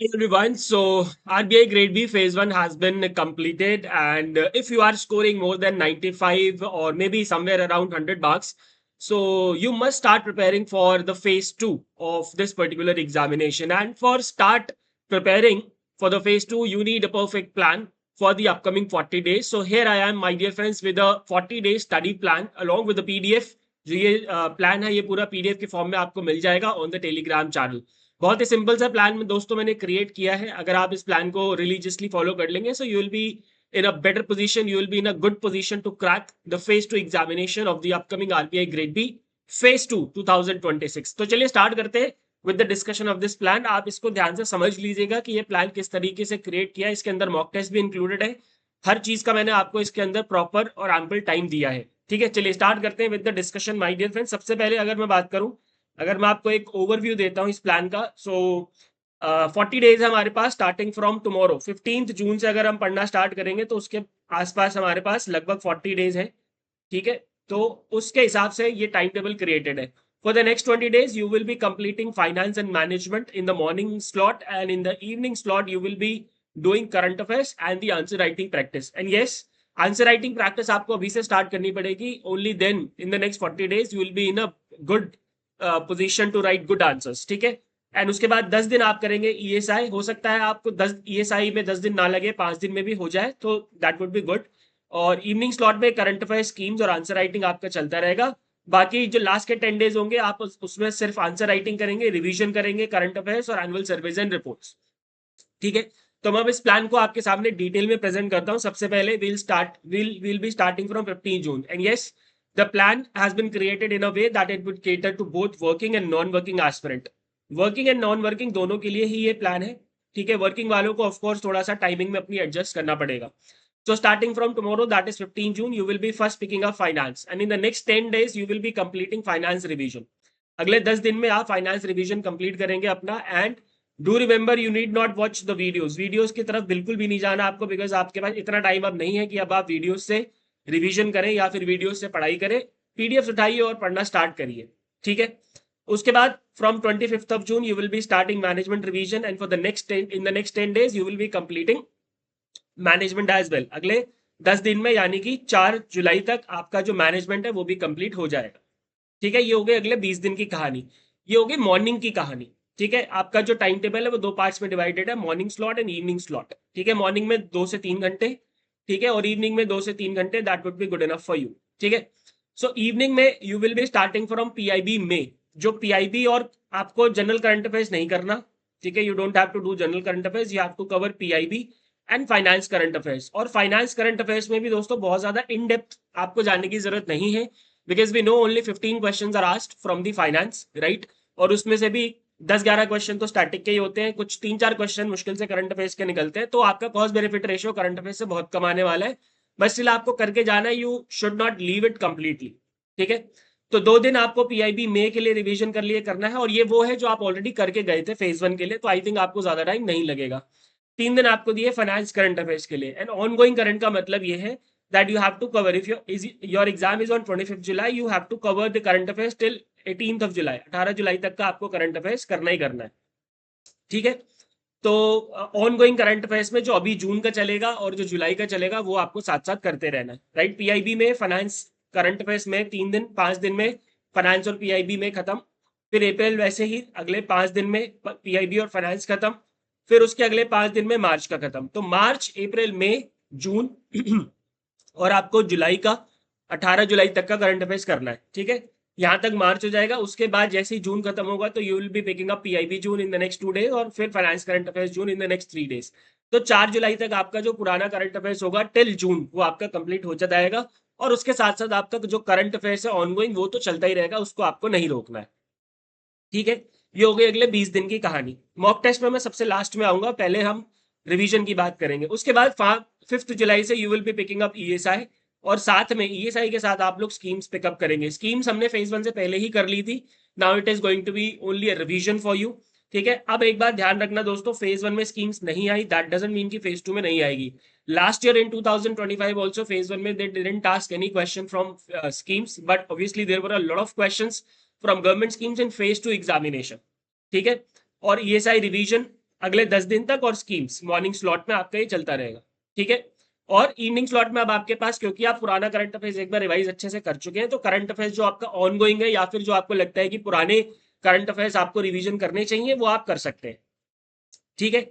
Hey everyone, so RBI Grade B Phase 1 has been completed, and if you are scoring more than 95 or maybe somewhere around 100 marks, so you must start preparing for the Phase 2 of this particular examination. And for start preparing for the Phase 2, you need a perfect plan for the upcoming 40 days. So here I am, my dear friends, with a 40-day study plan along with the PDF. जो ये plan है ये पूरा PDF के form में आपको मिल जाएगा on the Telegram channel. बहुत ही सिंपल सा प्लान में दोस्तों मैंने क्रिएट किया है। अगर आप इस प्लान को रिलीजियसली फॉलो कर लेंगे so you will be in a better position, you will be in a good position to crack the phase 2 examination of the upcoming RBI grade B phase 2 2026। तो चलिए स्टार्ट करते हैं with the discussion of this plan. आप इसको ध्यान से समझ लीजिएगा कि ये प्लान किस तरीके से क्रिएट किया है। इसके अंदर मॉक टेस्ट भी इंक्लूडेड है। हर चीज का मैंने आपको इसके अंदर प्रॉपर और एम्पल टाइम दिया है। ठीक है, चलिए स्टार्ट करते हैं with the discussion my dear friends. सबसे पहले अगर मैं बात करूं, अगर मैं आपको एक ओवरव्यू देता हूं इस प्लान का, सो 40 डेज हमारे पास स्टार्टिंग फ्रॉम टुमारो 15 जून से अगर हम पढ़ना स्टार्ट करेंगे तो उसके आसपास हमारे पास लगभग 40 डेज है। ठीक है, तो उसके हिसाब से ये टाइम टेबल क्रिएटेड है। For the next 20 days you will be completing finance and management in the morning slot, and in the evening slot you will be doing current affairs and the answer writing practice. And yes, answer writing practice आपको अभी से start करनी पड़ेगी। Only then in the next 40 days you will be in a good position to write good answers. ठीक है, and उसके बाद 10 दिन आप करेंगे ईएसआई। हो सकता है आपको 10 ईएसआई में 10 दिन ना लगे, 5 दिन में भी हो जाए तो दैट वुड बी गुड। और इवनिंग स्लॉट में करंट अफेयर स्कीम्स और आंसर राइटिंग आपका चलता रहेगा। बाकी जो लास्ट के 10 डेज होंगे आप उसमें सिर्फ आंसर राइटिंग करेंगे, रिवीजन करेंगे करंट अफेयर्स और एनुअल सर्वेज एंड रिपोर्ट्स। ठीक है, तो मैं अब इस प्लान को आपके सामने डिटेल में प्रेजेंट करता हूं। सबसे पहले will be starting from 15 June, and yes the plan has been created in a way that it would cater to both working and non working aspirant. Working and non working दोनों के लिए ही ये plan है। ठीक है, working वालों को of course थोड़ा सा टाइमिंग में अपनी एडजस्ट करना पड़ेगा। So starting from tomorrow, that is 15 June, you will be first picking up finance, and in the next 10 days you will be completing finance revision. अगले 10 दिन में आप फाइनेंस रिवीजन कंप्लीट करेंगे अपना। And do remember you need not watch the videos की तरफ बिल्कुल भी नहीं जाना आपको, बिकॉज आपके पास इतना टाइम अब नहीं है कि अब आप वीडियोस से रिवीजन करें या फिर वीडियोस से पढ़ाई करें। पीडीएफ उठाइए और पढ़ना स्टार्ट करिए। ठीक है, उसके बाद from 25 of June you will be starting management revision, and for the next 10 days you will be completing management as well. अगले 10 दिन में यानी कि 4 जुलाई तक आपका जो मैनेजमेंट है वो भी कंप्लीट हो जाएगा। ठीक है, ये हो गई अगले 20 दिन की कहानी। ये हो गई मॉर्निंग की कहानी। ठीक है, आपका जो टाइम टेबल है वो दो पार्ट्स में डिवाइडेड है, morning slot and evening slot. ठीक है, मॉर्निंग में 2 से 3 घंटे, ठीक है, और इवनिंग में 2 से 3 घंटे। That would be good enough for you. ठीक है, सो इवनिंग में you will be starting from PIB में। जो पीआईबी और आपको जनरल करंट अफेयर्स नहीं करना। ठीक है, you don't have to do general current affairs, you have to cover PIB and finance current affairs. और फाइनेंस करंट अफेयर्स में भी दोस्तों बहुत ज्यादा इन डेप्थ आपको जानने की जरूरत नहीं है, because we know only 15 questions are asked from the finance, right. और उसमें से भी 10-11 क्वेश्चन तो स्टैटिक के ही होते हैं, कुछ 3-4 क्वेश्चन मुश्किल से करंट अफेयर्स के निकलते हैं। तो आपका cost benefit ratio current affairs से बहुत कम आने वाला है, बस स्टिल आपको करके जाना है। You should not leave it completely. ठीक है, तो 2 दिन आपको पीआईबी मे के लिए रिवीजन कर लिए करना है, और ये वो है जो आप ऑलरेडी करके गए थे फेज 1 के लिए, तो आई थिंक आपको ज्यादा टाइम नहीं लगेगा। 3 दिन आपको दिए फाइनेंस करंट अफेयर्स के लिए। एंड ऑन गोइंग करंट का मतलब ये है that you have to cover, if your exam is on 25th July, you have to cover the current affairs till 18th of July। 18 जुलाई तक का आपको करंट अफेयर्स करना ही करना है। ठीक है, तो ऑन गोइंग करंट अफेयर्स में जो अभी जून का चलेगा और जो जुलाई का चलेगा वो आपको साथ साथ करते रहना है, राइट। पीआईबी में फाइनेंस करंट अफेयर्स में 3 दिन, 5 दिन में फाइनेंस और पीआईबी में खत्म। फिर अप्रैल वैसे ही अगले 5 दिन में पीआईबी और फाइनेंस खत्म। फिर उसके अगले 5 दिन में मार्च का खत्म। तो मार्च, अप्रैल, मई, जून और आपको जुलाई का 18 जुलाई तक का करंट अफेयर्स करना है। ठीक है, यहां तक मार्च हो जाएगा। उसके बाद जैसे ही जून खत्म होगा तो you will be picking up PIB June in the next 2 days, और फिर finance current affairs June in the next 3 days. तो 4 जुलाई तक आपका जो पुराना करंट अफेयर्स होगा टिल जून वो आपका कंप्लीट हो जाएगा। और उसके साथ साथ आपका जो करंट अफेयर्स है ऑनगोइंग वो तो चलता ही रहेगा, उसको आपको नहीं रोकना है। ठीक है, ये हो गई अगले 20 दिन की कहानी। मॉक टेस्ट में मैं सबसे लास्ट में आऊंगा, पहले हम रिवीजन की बात करेंगे। उसके बाद 5 जुलाई से you will be picking up ESI, और साथ में ईएसआई के साथ आप लोग स्कीम्स पिकअप करेंगे। स्कीम्स हमने फेज 1 से पहले ही कर ली थी। Now it is going to be only a revision for you. ठीक है, अब एक बात ध्यान रखना दोस्तों, फेज 1 में स्कीम्स नहीं आई दैट डजंट मीन कि फेज 2 में नहीं आएगी। Last year in 2025 also phase 1 में they didn't ask any question from schemes, but obviously there were a lot of questions from government schemes in phase 2 examination. ठीक है, और ईएसआई रिवीजन अगले 10 दिन तक, और स्कीम्स मॉर्निंग स्लॉट में आपका ये चलता रहेगा, ठीक है। और इवनिंग स्लॉट में अब आपके पास, क्योंकि आप पुराना करंट अफेयर्स एक बार रिवाइज अच्छे से कर चुके हैं, तो करंट अफेयर्स जो आपका ऑन गोइंग है या फिर जो आपको लगता है कि पुराने करंट अफेयर्स आपको रिवीजन करने चाहिए, वो आप कर सकते हैं, ठीक है।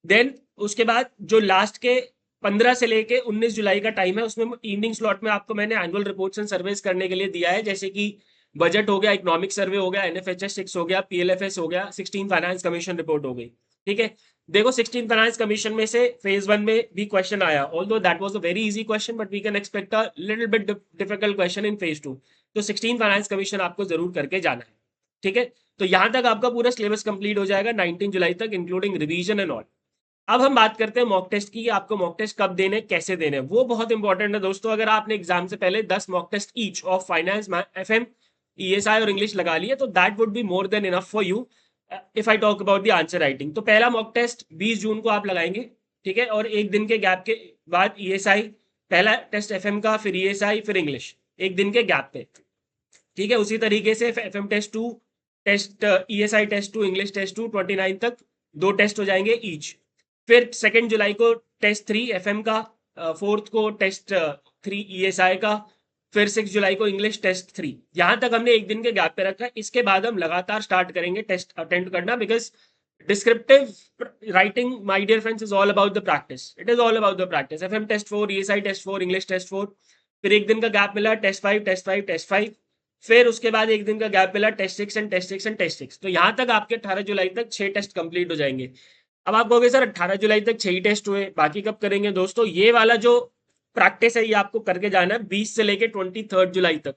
देन उसके बाद जो लास्ट के 15 से लेके 19 जुलाई का टाइम है, उसमें इवनिंग स्लॉट में आपको मैंने एनुअल रिपोर्ट्स एंड सर्वेस करने के लिए दिया है, जैसे कि बजट हो गया, इकोनॉमिक सर्वे हो गया, एनएफएचएस 6 हो गया, पीएलएफएस हो गया, 16 फाइनेंस कमीशन रिपोर्ट हो गई, ठीक है। देखो 16 फाइनेंस कमीशन में से फेज 1 में भी क्वेश्चन आया, although that was a very easy question, but we can expect a little bit difficult question in phase 2। तो 16 फाइनेंस कमीशन आपको जरूर करके जाना है, ठीक है। तो यहां तक आपका पूरा सिलेबस कंप्लीट हो जाएगा 19 जुलाई तक, इंक्लूडिंग रिवीजन एंड ऑल। अब हम बात करते हैं मॉक टेस्ट की, आपको मॉक टेस्ट कब देने, कैसे देने, वो बहुत इंपॉर्टेंट है दोस्तों। अगर आपने एग्जाम से पहले 10 mock test each of finance, FM, ESI और इंग्लिश लगा लिए, तो that would be more than enough for you if I talk about the answer writing. तो पहला मॉक टेस्ट 20 जून को आप लगाएंगे, ठीक है, और एक दिन के गैप के बाद ईएसआई, पहला टेस्ट एफएम का, फिर ईएसआई, फिर इंग्लिश, एक दिन के गैप पे, ठीक है। उसी तरीके से FM test 2, test ESI test 2, English test 2, 29 तक 2 टेस्ट हो जाएंगे ईच। फिर 2 जुलाई को टेस्ट 3 एफएम का, 4th को टेस्ट 3 ईएसआई का, फिर 6 जुलाई को इंग्लिश टेस्ट 3। यहां तक हमने एक दिन के गैप पे रखा है। इसके बाद हम लगातार स्टार्ट करेंगे टेस्ट अटेंड करना, because descriptive writing my dear friends is all about the practice, it is all about the practice. FM test 4, ESI test 4, English test 4, फिर एक दिन का गैप मिला टेस्ट 5, टेस्ट 5, टेस्ट 5, फिर उसके बाद एक दिन का गैप मिला test 6 and test 6 and test 6। तो यहां तक आपके 18 जुलाई तक 6 टेस्ट कंप्लीट हो जाएंगे। अब आप कहोगे सर 18 जुलाई तक 6 ही टेस्ट हुए, बाकी कब करेंगे? दोस्तों ये वाला जो प्रैक्टिस है ये आपको करके जाना है 20 से लेके 23 जुलाई तक।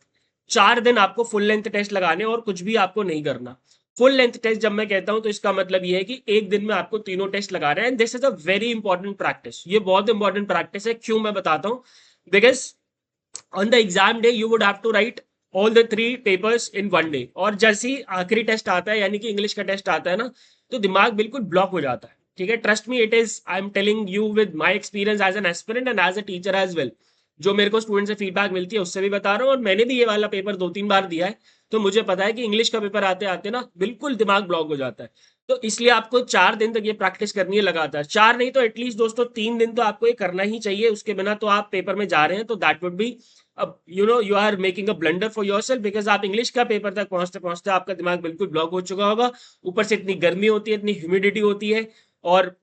4 दिन आपको फुल लेंथ टेस्ट लगाने, और कुछ भी आपको नहीं करना। फुल लेंथ टेस्ट जब मैं कहता हूं तो इसका मतलब ये है कि एक दिन में आपको तीनों टेस्ट लगा रहे हैं। This is a very important practice, ये बहुत इंपॉर्टेंट प्रैक्टिस है। क्यों, मैं बताता हूं। Because on the exam day you would have to write all the 3 papers in 1 day, और जैसे ही आखिरी टेस्ट आता है, यानी कि इंग्लिश का टेस्ट आता है ना, तो दिमाग बिल्कुल ब्लॉक हो जाता है, ठीक है। Trust me, it is, I am telling you with my experience as an aspirant and as a teacher as well. जो मेरे को स्टूडेंट से फीडबैक मिलती है उससे भी बता रहा हूँ, और मैंने भी ये वाला पेपर 2-3 बार दिया है, तो मुझे पता है कि इंग्लिश का पेपर आते आते ना बिल्कुल दिमाग ब्लॉक हो जाता है। तो इसलिए आपको 4 दिन तक ये प्रैक्टिस करनी है लगातार। 4 नहीं तो एटलीस्ट दोस्तों 3 दिन तो आपको ये करना ही चाहिए, उसके बिना तो आप पेपर में जा रहे हैं, तो दैट वुड बी, अब you know you are making a blunder for yourself, because आप इंग्लिश का पेपर तक पहुंचते पहुंचते आपका दिमाग बिल्कुल ब्लॉक हो चुका होगा। ऊपर से इतनी गर्मी होती है, इतनी ह्यूमिडिटी होती है, और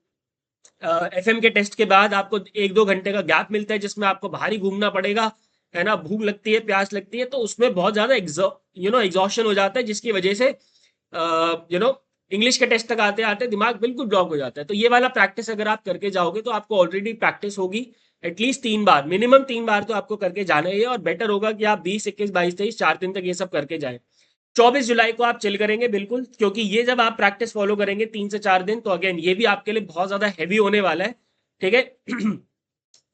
एफएम के टेस्ट के बाद आपको 1-2 घंटे का गैप मिलता है जिसमें आपको बाहर ही घूमना पड़ेगा, है ना। भूख लगती है, प्यास लगती है, तो उसमें बहुत ज्यादा एग्जॉशन हो जाता है, जिसकी वजह से यू नो इंग्लिश के टेस्ट तक आते आते दिमाग बिल्कुल ब्लॉक हो जाता है। तो ये वाला प्रैक्टिस अगर आप करके जाओगे तो आपको ऑलरेडी प्रैक्टिस होगी एटलीस्ट 3 बार, मिनिमम 3 बार तो आपको करके जाना ही है। और बेटर होगा कि आप 20, 21, 22, 23 4 दिन तक ये सब करके जाएं। 24 जुलाई को आप चिल करेंगे बिल्कुल, क्योंकि ये जब आप प्रैक्टिस फॉलो करेंगे 3 से 4 दिन, तो अगेन ये भी आपके लिए बहुत ज्यादा हैवी होने वाला है, ठीक है।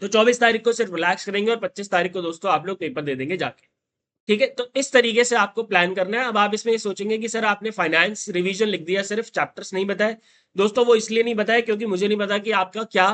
तो 24 तारीख को सिर्फ रिलैक्स करेंगे, और 25 तारीख को दोस्तों आप लोग पेपर दे देंगे जाके, ठीक है। तो इस तरीके से आपको प्लान करना है। अब आप इसमें ये सोचेंगे कि सर आपने फाइनेंस रिवीजन लिख दिया, सिर्फ चैप्टर्स नहीं बताए। दोस्तों वो इसलिए नहीं बताए क्योंकि मुझे नहीं पता कि आपका क्या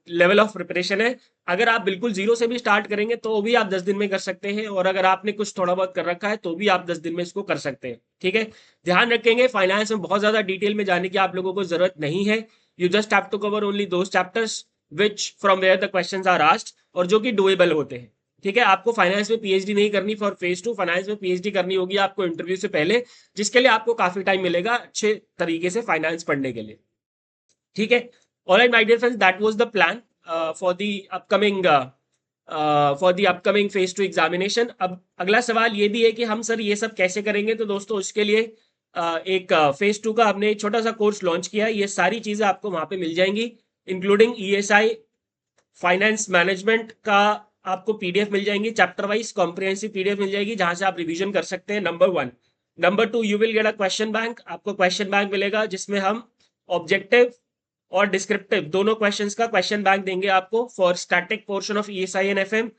लेवल ऑफ प्रिपरेशन है। अगर आप बिल्कुल जीरो से भी स्टार्ट करेंगे तो भी आप 10 दिन में कर सकते हैं, और अगर आपने कुछ थोड़ा बहुत कर रखा है तो भी आप 10 दिन में इसको कर सकते हैं, ठीक है। ध्यान रखेंगे फाइनेंस में बहुत ज्यादा डिटेल में जाने की आप लोगों को जरूरत नहीं है। You just have to cover only those chapters which from where the questions are asked, और जो कि डुएबल होते हैं, ठीक है। आपको फाइनेंस में पीएचडी नहीं करनी फॉर फेज 2, फाइनेंस में पीएचडी करनी होगी आपको इंटरव्यू से पहले, जिसके लिए आपको काफी टाइम मिलेगा अच्छे तरीके से फाइनेंस पढ़ने के लिए, ठीक है। Alright my dear friends, that was the plan for the upcoming phase 2 examination. अब अगला सवाल ये भी है कि हम सर ये सब कैसे करेंगे, तो दोस्तों उसके लिए एक फेज 2 का हमने एक छोटा सा कोर्स लॉन्च किया है। ये सारी चीजें आपको वहां पे मिल जाएंगी, इंक्लूडिंग ईएसआई, फाइनेंस मैनेजमेंट का आपको पीडीएफ मिल जाएंगी, चैप्टर वाइज कॉम्प्रिहेंसिव पीडीएफ मिल जाएगी, जहां से आप रिवीजन कर सकते हैं, number 1। Number 2, you will get a question bank, आपको क्वेश्चन बैंक मिलेगा जिसमें हम ऑब्जेक्टिव और डिस्क्रिप्टिव दोनों क्वेश्चंस का क्वेश्चन बैंक देंगे आपको for static portion of ESI and FM.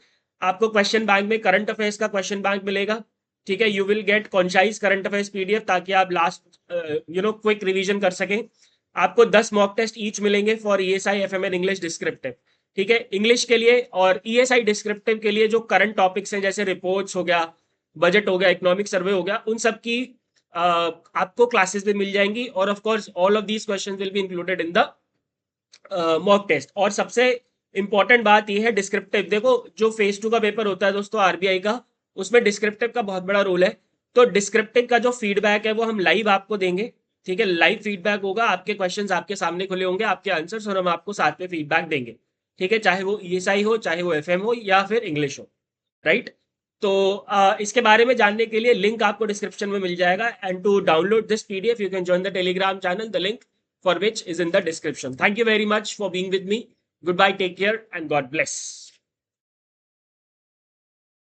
आपको क्वेश्चन बैंक में करंट अफेयर्स का क्वेश्चन बैंक मिलेगा, ठीक है। You will get concise current affairs PDF, ताकि आप लास्ट क्विक रिवीजन कर सकें। आपको 10 मॉक टेस्ट ईच मिलेंगे for ESI, FM and English descriptive, ठीक है। इंग्लिश के लिए और ईएसआई डिस्क्रिप्टिव के लिए जो करंट टॉपिक्स हैं, जैसे रिपोर्ट्स हो गया, बजट हो गया, इकोनॉमिक सर्वे हो गया, उन सब की आपको क्लासेस भी मिल जाएंगी और of course all of these questions will be included in the mock test. और सबसे इंपॉर्टेंट बात यह है डिस्क्रिप्टिव। देखो जो फेज 2 का पेपर होता है दोस्तों आरबीआई का, उसमें डिस्क्रिप्टिव का बहुत बड़ा रोल है। तो डिस्क्रिप्टिव का जो फीडबैक है वो हम लाइव आपको देंगे, ठीक है। लाइव फीडबैक होगा, आपके क्वेश्चंस आपके सामने खुले होंगे, आपके आंसर्स, और हम आपको साथ में फीडबैक देंगे, ठीक है। चाहे वो ईएसआई हो, चाहे वो एफएम हो, या फिर इंग्लिश हो, राइट। तो इसके बारे में जानने के लिए लिंक आपको डिस्क्रिप्शन में मिल जाएगा। And to download this PDF you can join the Telegram channel, the link for which is in the description. Thank you very much for being with me. Goodbye, take care, and God bless.